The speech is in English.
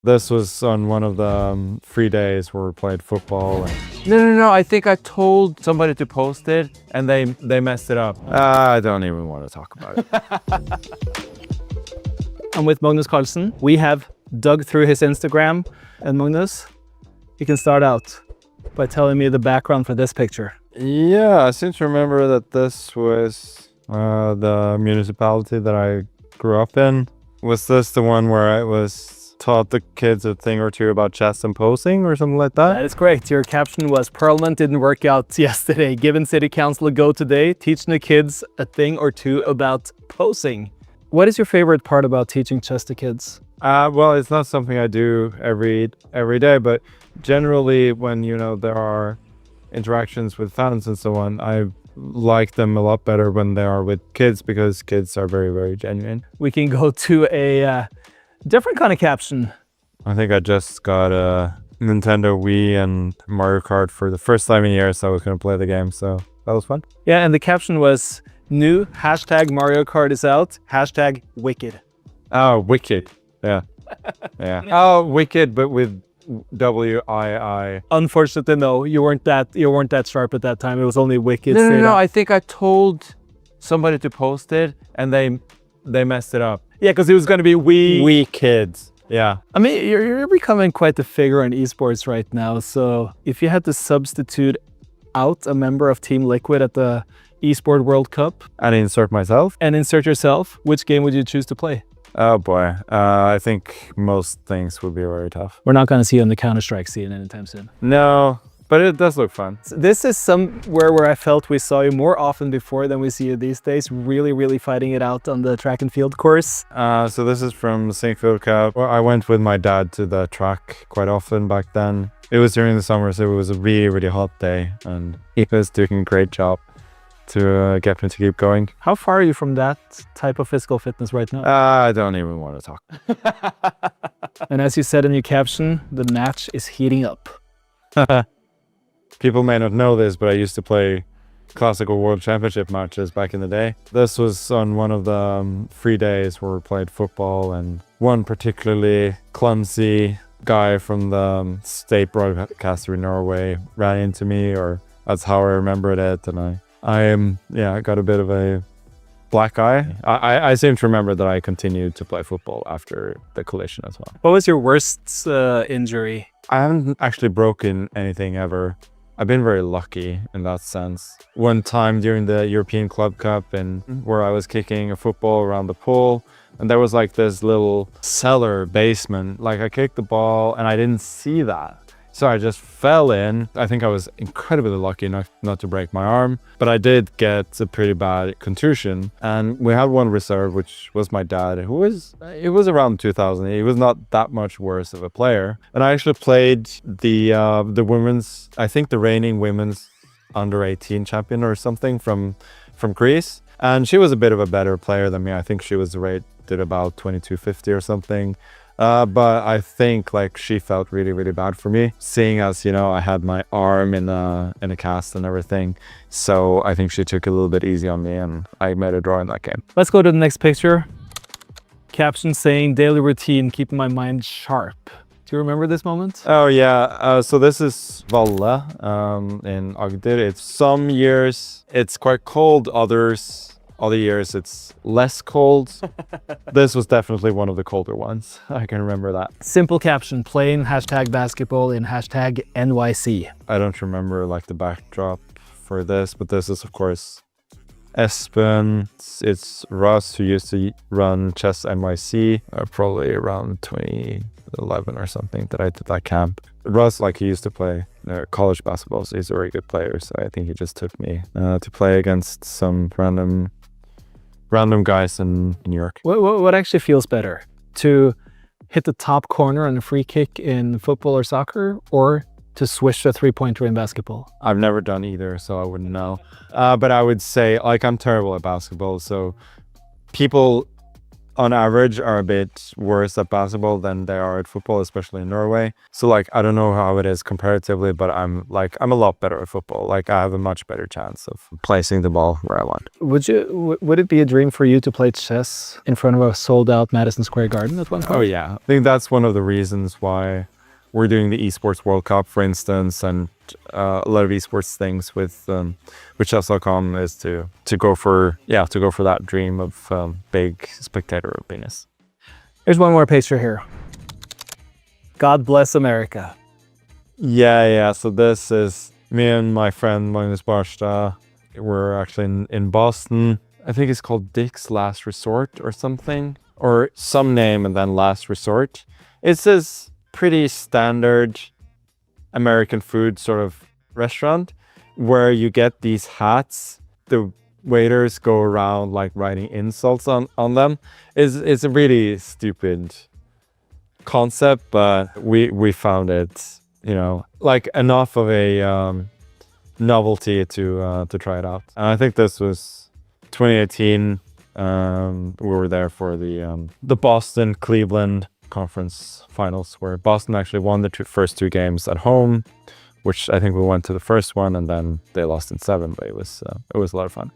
This was on one of the free days where we played football. No, I think I told somebody to post it and they messed it up. I don't even want to talk about it. I'm with Magnus Carlsen. We have dug through his Instagram. And Magnus, you can start out by telling me the background for this picture. Yeah, I seem to remember that this was the municipality that I grew up in. Was this the one where I was taught the kids a thing or two about chess and posing or something like that? That is correct. Your caption was, Parliament didn't work out yesterday. Giving City Council a go today, teaching the kids a thing or two about posing. What is your favorite part about teaching chess to kids? Well, it's not something I do every day, but generally when, there are interactions with fans and so on, I like them a lot better when they are with kids because kids are very, very genuine. We can go to a different kind of caption. I think I just got a Nintendo Wii and Mario Kart for the first time in years, so I was going to play the game, so that was fun. Yeah, and the caption was, new hashtag Mario Kart is out, hashtag Wicked. Oh, Wicked. Yeah. Yeah. Oh, Wicked, but with W-I-I. Unfortunately, no, you weren't that sharp at that time. It was only Wicked. No, I think I told somebody to post it and they messed it up. Yeah, because it was going to be We kids. Yeah. I mean, you're becoming quite the figure in esports right now. So if you had to substitute out a member of Team Liquid at the Esport World Cup And insert myself? and insert yourself, which game would you choose to play? Oh boy. I think most things would be very tough. We're not going to see you on the Counter-Strike scene anytime soon. No, but it does look fun. So this is somewhere where I felt we saw you more often before than we see you these days, really fighting it out on the track and field course. So this is from Field Cup. Well, I went with my dad to the track quite often back then. It was during the summer, so it was a really hot day, and he was doing a great job to get me to keep going. How far are you from that type of physical fitness right now? I don't even want to talk. And as you said in your caption, the match is heating up. People may not know this, but I used to play classical world championship matches back in the day. This was on one of the free days where we played football, and one particularly clumsy guy from the state broadcaster in Norway ran into me, or that's how I remembered it, and I got a bit of a black eye. I seem to remember that I continued to play football after the collision as well. What was your worst injury? I haven't actually broken anything ever. I've been very lucky in that sense. One time during the European Club Cup, and where I was kicking a football around the pool, and there was like this little cellar basement. Like I kicked the ball and I didn't see that. So I just fell in. I think I was incredibly lucky enough not to break my arm, but I did get a pretty bad contusion. And we had one reserve, which was my dad, it was around 2000. He was not that much worse of a player. And I actually played the women's, I think the reigning women's under 18 champion or something from Greece. And she was a bit of a better player than me. I think she was rated about 2250 or something. But I think like she felt really bad for me, seeing as I had my arm in a cast and everything. So I think she took a little bit easy on me, and I made a draw in that game. Let's go to the next picture. Caption saying daily routine, keeping my mind sharp. Do you remember this moment? Oh yeah, so this is REVELA in Agder. It's some years it's quite cold, other years it's less cold. This was definitely one of the colder ones. I can remember that. Simple caption, playing hashtag basketball in hashtag NYC. I don't remember like the backdrop for this, but this is of course Espen. It's Russ, who used to run Chess NYC, probably around 2011 or something that I did that camp. Russ, like he used to play college basketball, so he's a very good player. So I think he just took me to play against some random guys in New York. What actually feels better? To hit the top corner on a free kick in football or soccer, or to swish a three-pointer in basketball? I've never done either, so I wouldn't know. But I would say, like, I'm terrible at basketball, so people on average are a bit worse at basketball than they are at football, especially in Norway. So like, I don't know how it is comparatively, but I'm a lot better at football. Like I have a much better chance of placing the ball where I want. Would it be a dream for you to play chess in front of a sold out Madison Square Garden at one point? Oh yeah, I think that's one of the reasons why we're doing the Esports World Cup, for instance, and a lot of esports things with chess.com is to go for that dream of big spectator openness. There's one more picture here. God bless America. Yeah. So this is me and my friend Magnus. We're actually in Boston. I think it's called Dick's Last Resort or something, or some name and then Last Resort. It's this pretty standard American food sort of restaurant where you get these hats. The waiters go around like writing insults on them. It's a really stupid concept, but we found it, like enough of a novelty to try it out. And I think this was 2018. We were there for the Boston Cleveland conference finals, where Boston actually won the first two games at home, which I think we went to the first one, and then they lost in 7, but it was a lot of fun.